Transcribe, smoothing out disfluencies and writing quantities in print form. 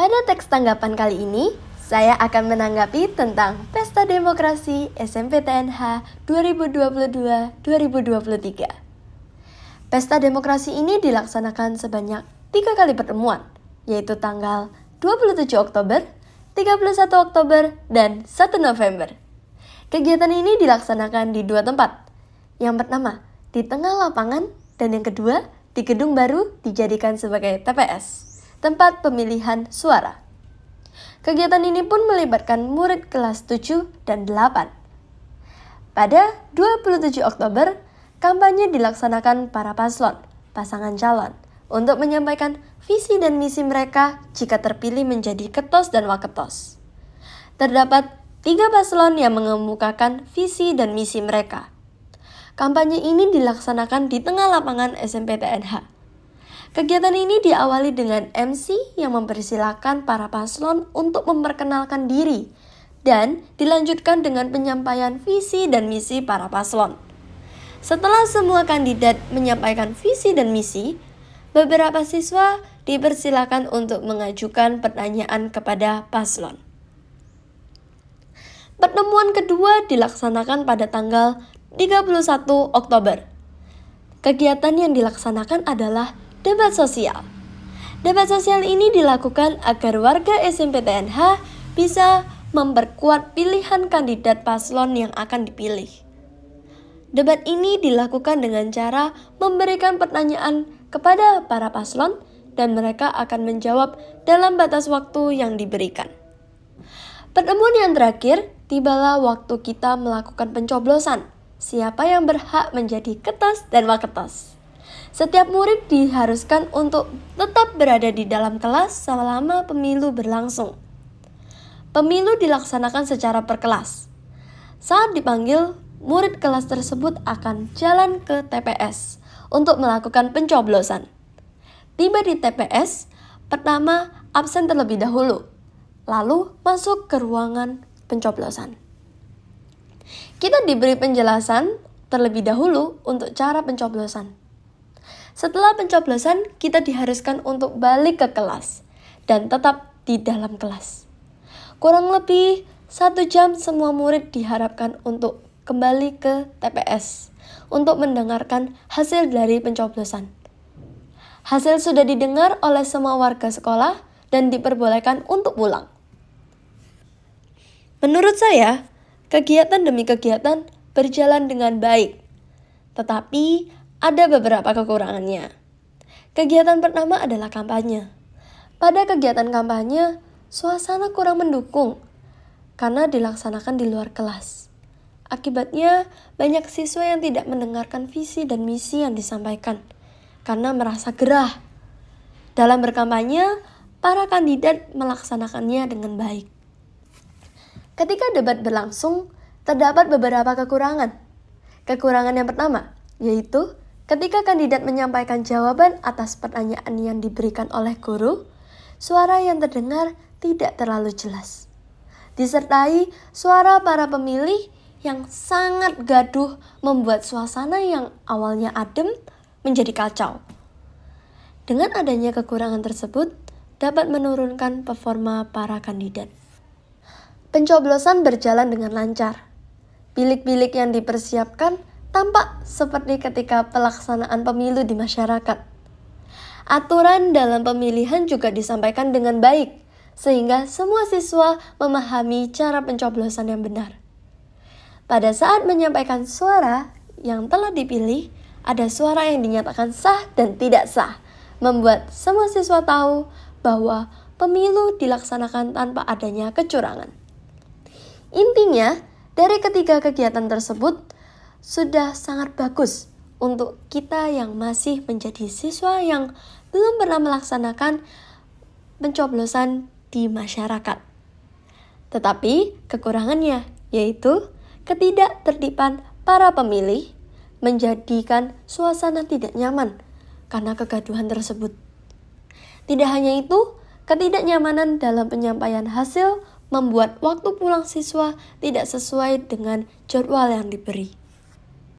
Pada teks tanggapan kali ini, saya akan menanggapi tentang Pesta Demokrasi SMPTNH 2022-2023. Pesta Demokrasi ini dilaksanakan sebanyak 3 kali pertemuan, yaitu tanggal 27 Oktober, 31 Oktober, dan 1 November. Kegiatan ini dilaksanakan di 2 tempat. Yang pertama, di tengah lapangan, dan yang kedua, di gedung baru dijadikan sebagai TPS, tempat pemilihan suara. Kegiatan ini pun melibatkan murid kelas 7 dan 8. Pada 27 Oktober, kampanye dilaksanakan para paslon, pasangan calon, untuk menyampaikan visi dan misi mereka jika terpilih menjadi ketos dan waketos. Terdapat 3 paslon yang mengemukakan visi dan misi mereka. Kampanye ini dilaksanakan di tengah lapangan SMPTNH. Kegiatan ini diawali dengan MC yang mempersilahkan para paslon untuk memperkenalkan diri dan dilanjutkan dengan penyampaian visi dan misi para paslon. Setelah semua kandidat menyampaikan visi dan misi, beberapa siswa dipersilakan untuk mengajukan pertanyaan kepada paslon. Pertemuan kedua dilaksanakan pada tanggal 31 Oktober. Kegiatan yang dilaksanakan adalah debat sosial. Debat sosial ini dilakukan agar warga SMPTNH bisa memperkuat pilihan kandidat paslon yang akan dipilih. Debat ini dilakukan dengan cara memberikan pertanyaan kepada para paslon dan mereka akan menjawab dalam batas waktu yang diberikan. Pertemuan yang terakhir, tibalah waktu kita melakukan pencoblosan. Siapa yang berhak menjadi ketos dan waketos. Setiap murid diharuskan untuk tetap berada di dalam kelas selama pemilu berlangsung. Pemilu dilaksanakan secara per kelas. Saat dipanggil, murid kelas tersebut akan jalan ke TPS untuk melakukan pencoblosan. Tiba di TPS, pertama absen terlebih dahulu, lalu masuk ke ruangan pencoblosan. Kita diberi penjelasan terlebih dahulu untuk cara pencoblosan. Setelah pencoblosan, kita diharuskan untuk balik ke kelas dan tetap di dalam kelas. Kurang lebih 1 jam semua murid diharapkan untuk kembali ke TPS untuk mendengarkan hasil dari pencoblosan. Hasil sudah didengar oleh semua warga sekolah dan diperbolehkan untuk pulang. Menurut saya, kegiatan demi kegiatan berjalan dengan baik, tetapi ada beberapa kekurangannya. Kegiatan pertama adalah kampanye. Pada kegiatan kampanye, suasana kurang mendukung karena dilaksanakan di luar kelas. Akibatnya, banyak siswa yang tidak mendengarkan visi dan misi yang disampaikan karena merasa gerah. Dalam berkampanye, para kandidat melaksanakannya dengan baik. Ketika debat berlangsung, terdapat beberapa kekurangan. Kekurangan yang pertama, yaitu ketika kandidat menyampaikan jawaban atas pertanyaan yang diberikan oleh guru, suara yang terdengar tidak terlalu jelas. Disertai suara para pemilih yang sangat gaduh membuat suasana yang awalnya adem menjadi kacau. Dengan adanya kekurangan tersebut, dapat menurunkan performa para kandidat. Pencoblosan berjalan dengan lancar. Bilik-bilik yang dipersiapkan tampak seperti ketika pelaksanaan pemilu di masyarakat. Aturan dalam pemilihan juga disampaikan dengan baik, sehingga semua siswa memahami cara pencoblosan yang benar. Pada saat menyampaikan suara yang telah dipilih, ada suara yang dinyatakan sah dan tidak sah, membuat semua siswa tahu bahwa pemilu dilaksanakan tanpa adanya kecurangan. Intinya, dari ketiga kegiatan tersebut, sudah sangat bagus untuk kita yang masih menjadi siswa yang belum pernah melaksanakan pencoblosan di masyarakat. Tetapi kekurangannya yaitu ketidaktertiban para pemilih menjadikan suasana tidak nyaman karena kegaduhan tersebut. Tidak hanya itu, ketidaknyamanan dalam penyampaian hasil membuat waktu pulang siswa tidak sesuai dengan jadwal yang diberi.